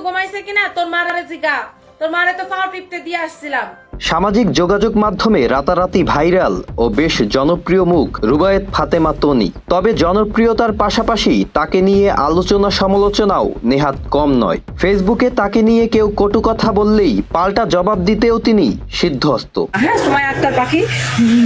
ঘুমাইছে কিনা তোর মারে জিগা, তোর মারে তো পাও টিপতে দিয়ে আসছিলাম। সামাজিক যোগাযোগ মাধ্যমে রাতারাতি ভাইরাল ও বেশ জনপ্রিয় মুখ রুবায়েত ফাতেমা তনি। তবে জনপ্রিয়তার পাশাপাশি তাকে নিয়ে আলোচনা সমালোচনাও নেহাত কম নয়। ফেসবুকে তাকে নিয়ে কেউ কটু কথা বললেই পাল্টা জবাব দিতেও তিনি সিদ্ধহস্ত। হ্যাঁ, সময় আক্তার পাখি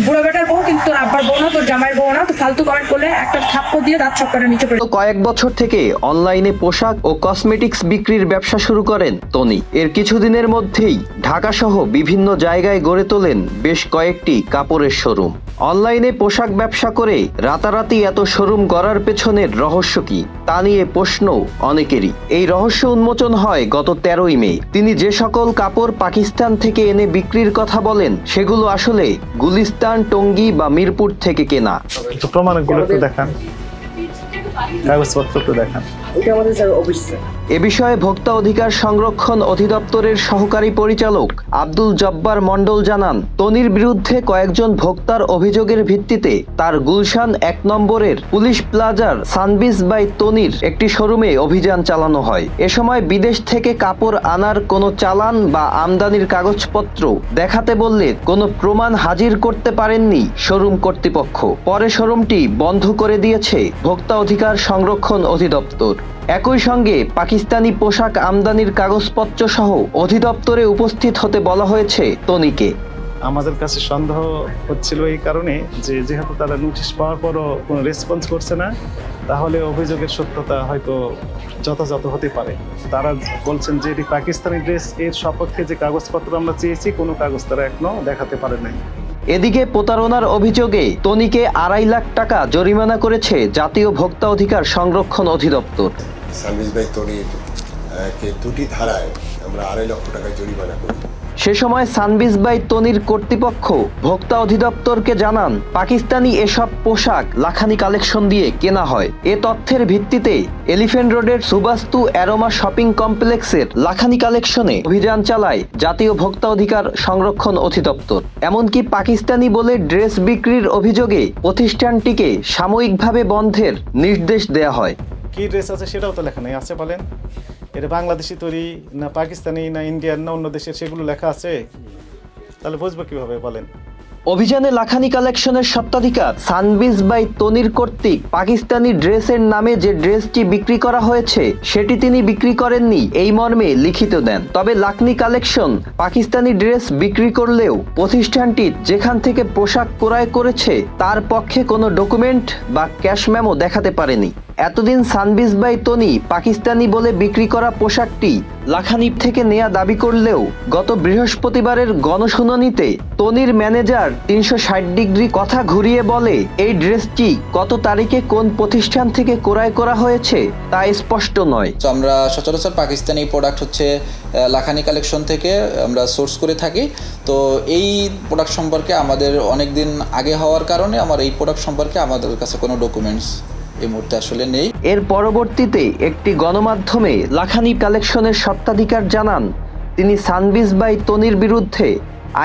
বুড়ো বেটার বউ, কিন্তু তোর আব্বার বউ না, তোর জামাইয়ের বউ না। তো ফালতু কমেন্ট করলে একটা থাপ্পড় দিয়ে দাঁত চক্করে নিচে পড়ে। কয়েক বছর থেকে অনলাইনে পোশাক ও কসমেটিক্স বিক্রির ব্যবসা শুরু করেন তনি। এর কিছুদিনের মধ্যেই ঢাকা সহ বিভিন্ন জায়গায় গড়ে তোলেন বেশ কয়েকটি কাপড়ের শোরুম। অনলাইনে পোশাক ব্যবসা করে রাতারাতি এত শোরুম গড়ার পেছনের রহস্য কি, তা নিয়ে প্রশ্ন অনেকেরই। এই রহস্য উন্মোচন হয় গত 13ই মে। তিনি যে সকল কাপড় পাকিস্তান থেকে এনে বিক্রির কথা বলেন সেগুলো আসলে গুলিস্তান, টঙ্গী বা মিরপুর থেকে কেনা। প্রমাণগুলো একটু দেখান, কাগজপত্র একটু দেখান। এ বিষয়ে ভোক্তা অধিকার সংরক্ষণ অধিদপ্তরের সহকারী পরিচালক আব্দুল জব্বার মণ্ডল জানান, তনির বিরুদ্ধে কয়েকজন ভোক্তার অভিযোগের ভিত্তিতে তার গুলশান 1 নম্বরের পুলিশ প্লাজার সানবিজ বাই তনির একটি শোরুমে অভিযান চালানো হয়। এ সময় বিদেশ থেকে কাপড় আনার কোনো চালান বা আমদানির কাগজপত্র দেখাতে বললে কোনো প্রমাণ হাজির করতে পারেননি শোরুম কর্তৃপক্ষ। পরে শোরুমটি বন্ধ করে দিয়েছে ভোক্তা অধিকার সংরক্ষণ অধিদপ্তর। একই সঙ্গে পাকিস্তানি পোশাক আমদানির কাগজপত্র সহ অধিদপ্তরে উপস্থিত হতে বলা হয়েছে তনিকে। আমাদের কাছে সন্দেহ হচ্ছিল এই কারণে যে যেহেতু তারা নোটিশ পাওয়ার পরও কোনো রেসপন্স করছে না, তাহলে অভিযোগের সত্যতা হয়তো যথাযথ হতে পারে। তারা বলছেন যে এটি পাকিস্তানি ড্রেস, এর সপক্ষে যে কাগজপত্র আমরা চেয়েছি কোনো কাগজ তারা এখনো দেখাতে পারে নাই। এদিকে প্রতারণার অভিযোগে তনিকে 2.5 লাখ টাকা জরিমানা করেছে জাতীয় ভোক্তা অধিকার সংরক্ষণ অধিদপ্তর। সানবিজ বাই তনির কে 2টি ধারায় আমরা 2.5 লক্ষ টাকা জরিমানা করি। সে সময় সানবিজ বাই তনির কর্তৃপক্ষ ভোক্তা অধিদপ্তরকে জানান, পাকিস্তানি এসব পোশাক লাখানি কালেকশন দিয়ে কেনা হয়। এ তথ্যের ভিত্তিতে এলিফ্যান্ট রোডের সুবাস্তু অ্যারোমা শপিং কমপ্লেক্সের লাখানি কালেকশনে অভিযান চালায় জাতীয় ভোক্তা অধিকার সংরক্ষণ অধিদপ্তর। এমনকি পাকিস্তানি বলে ড্রেস বিক্রির অভিযোগে প্রতিষ্ঠানটিকে সাময়িকভাবে বন্ধের নির্দেশ দেয়া হয়। কি ড্রেস আছে সেটাও তো লেখা নেই, আছে বলেন? এটা বাংলাদেশি তৈরি না পাকিস্তানি না ইন্ডিয়ান না অন্য দেশের, সেগুলো লেখা আছে, তাহলে বুঝবো কিভাবে বলেন? অভিযানে লাখানি কালেকশনের স্বত্বাধিকার সানবিজ বাই তনির কর্তৃক পাকিস্তানি ড্রেসের নামে যে ড্রেসটি বিক্রি করা হয়েছে সেটি তিনি বিক্রি করেননি এই মর্মে লিখিত দেন। তবে লাখনি কালেকশন পাকিস্তানি ড্রেস বিক্রি করলেও প্রতিষ্ঠানটি যেখান থেকে পোশাক ক্রয় করেছে তার পক্ষে কোনো ডকুমেন্ট বা ক্যাশ মেমো দেখাতে পারেনি। এতদিন সানবিজ বাই তনি পাকিস্তানি বলে বিক্রি করা পোশাকটি লাখানি থেকে নেয়া দাবি করলেও গত বৃহস্পতিবারের গণশুনানিতে তনির ম্যানেজার 360 ডিগ্রি কথা ঘুরিয়ে বলে এই ড্রেসটি কত তারিখে কোন প্রতিষ্ঠান থেকে ক্রয় করা হয়েছে তা স্পষ্ট নয়। তো আমরা সচরাচর পাকিস্তানি প্রোডাক্ট হচ্ছে লাখানি কালেকশন থেকে আমরা সোর্স করে থাকি। তো এই প্রোডাক্ট সম্পর্কে আমাদের অনেক দিন আগে হওয়ার কারণে আমার এই প্রোডাক্ট সম্পর্কে আমাদের কাছে কোনো ডকুমেন্টস এই মুহূর্তে আসলে নেই। এর পরবর্তীতে একটি গণমাধ্যমে লাখানি কালেকশনের স্বত্বাধিকার জানান, তিনি সানবিজ বাই তনির বিরুদ্ধে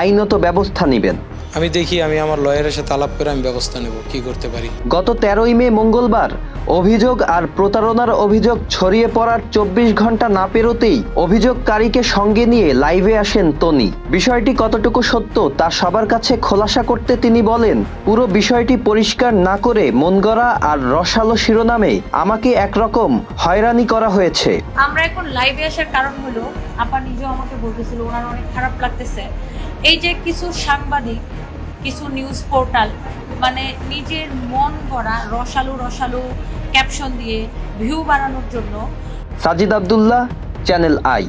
আইনত ব্যবস্থা নেবেন। আমি দেখি, আমি আমার লয়ারের সাথে আলাপ করে আমি ব্যবস্থা নেব কি করতে পারি। গত 13ই মে মঙ্গলবার অভিযোগ আর প্রতারণার অভিযোগ ছড়িয়ে পড়ার 24 ঘন্টা না পেরোতেই অভিযোগকারীকে সঙ্গে নিয়ে লাইভে আসেন তনি। বিষয়টি কতটুকু সত্য তা সবার কাছে খোলাসা করতে তিনি বলেন, পুরো বিষয়টি পরিষ্কার না করে মনগড়া আর রসালো শিরোনামে আমাকে একরকম হয়রানি করা হয়েছে। আমরা এখন লাইভে আসার কারণ হলো আপা নিজেও আমাকে বলতেছিল ওনার অনেক খারাপ লাগতেছে এই যে কিছু সাংবাদিক, কিছু নিউজ পোর্টাল মানে নিজের মন গড়া রসালো ক্যাপশন দিয়ে ভিউ বাড়ানোর জন্য। Sajid Abdullah, channel I.